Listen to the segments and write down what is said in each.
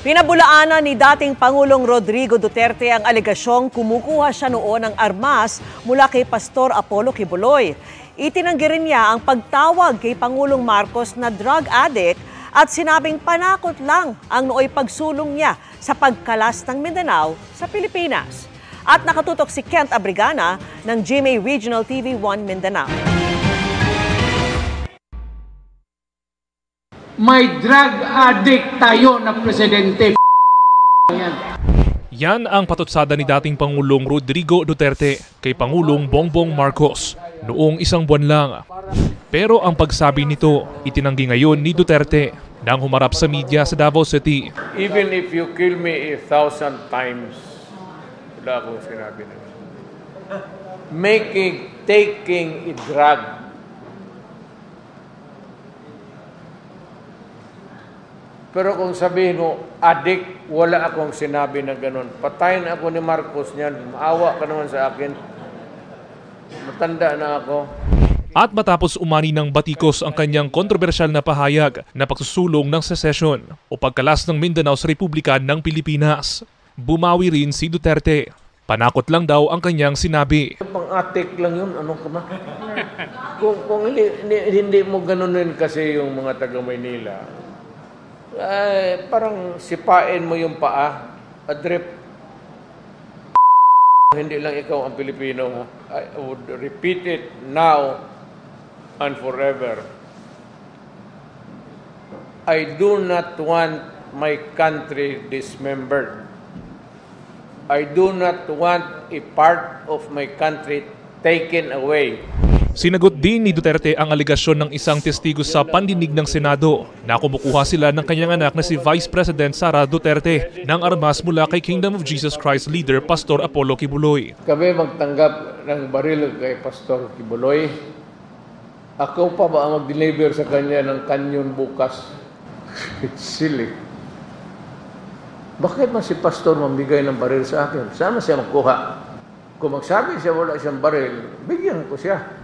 Pinabulaanan ni dating Pangulong Rodrigo Duterte ang alegasyong kumukuha siya noon ng armas mula kay Pastor Apollo Quiboloy. Itinanggi rin niya ang pagtawag kay Pangulong Marcos na drug addict at sinabing panakot lang ang nooy pagsulong niya sa pagkalas ng Mindanao sa Pilipinas. At nakatutok si Kent Abrigana ng GMA Regional TV 1 Mindanao. May drug addict tayo na presidente. Yan ang patutsada ni dating Pangulong Rodrigo Duterte kay Pangulong Bongbong Marcos noong isang buwan lang. Pero ang pagsabi nito, itinanggi ngayon ni Duterte nang humarap sa media sa Davao City. Even if you kill me 1,000 times, wala akong sinabi na. Taking a drug, pero kung sabihin mo, addict, wala akong sinabi na ganun. Patayin ako ni Marcos niyan. Maawa ka naman sa akin. Matanda na ako. At matapos umani ng batikos ang kanyang kontrobersyal na pahayag na pagsusulong ng secession o pagkalas ng Mindanao sa Republika ng Pilipinas, bumawi rin si Duterte. Panakot lang daw ang kanyang sinabi. Pang-atik lang yun, ano ka ba? kung hindi mo ganunin kasi yung mga taga-Maynila, parang sipain mo yung paa, adrip. Hindi lang ikaw ang Pilipino. I would repeat it now and forever. I do not want my country dismembered. I do not want a part of my country taken away. Sinagot din ni Duterte ang aligasyon ng isang testigo sa pandinig ng Senado na kumukuha sila ng kanyang anak na si Vice President Sara Duterte ng armas mula kay Kingdom of Jesus Christ leader Pastor Apollo Quiboloy. Kami magtanggap ng baril kay Pastor Quiboloy. Ako pa ba ang mag-deliver sa kanya ng kanyon bukas? It's silly. Bakit man si Pastor mamigay ng baril sa akin? Sana siya magkuha. Kung magsabi siya wala siyang baril, bigyan ko siya.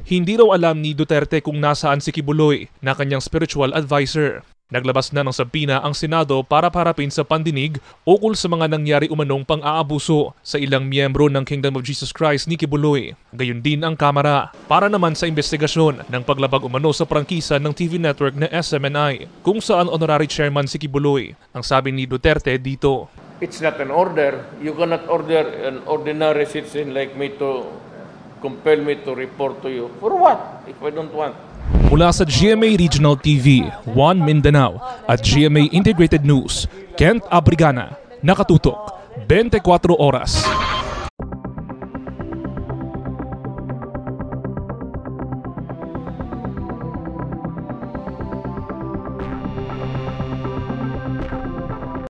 Hindi raw alam ni Duterte kung nasaan si Quiboloy na kanyang spiritual advisor. Naglabas na ng sabina ang Senado para harapin sa pandinig ukol sa mga nangyari umanong pang-aabuso sa ilang miyembro ng Kingdom of Jesus Christ ni Quiboloy. Gayon din ang Kamara para naman sa investigasyon ng paglabag umano sa prangkisa ng TV network na SMNI kung saan honorary chairman si Quiboloy. Ang sabi ni Duterte dito, it's not an order. You cannot order an ordinary citizen like me to compel me to report to you. For what? If I don't want. Mula sa GMA Regional TV 1 Mindanao at GMA Integrated News, Kent Abrigana, nakatutok 24 oras.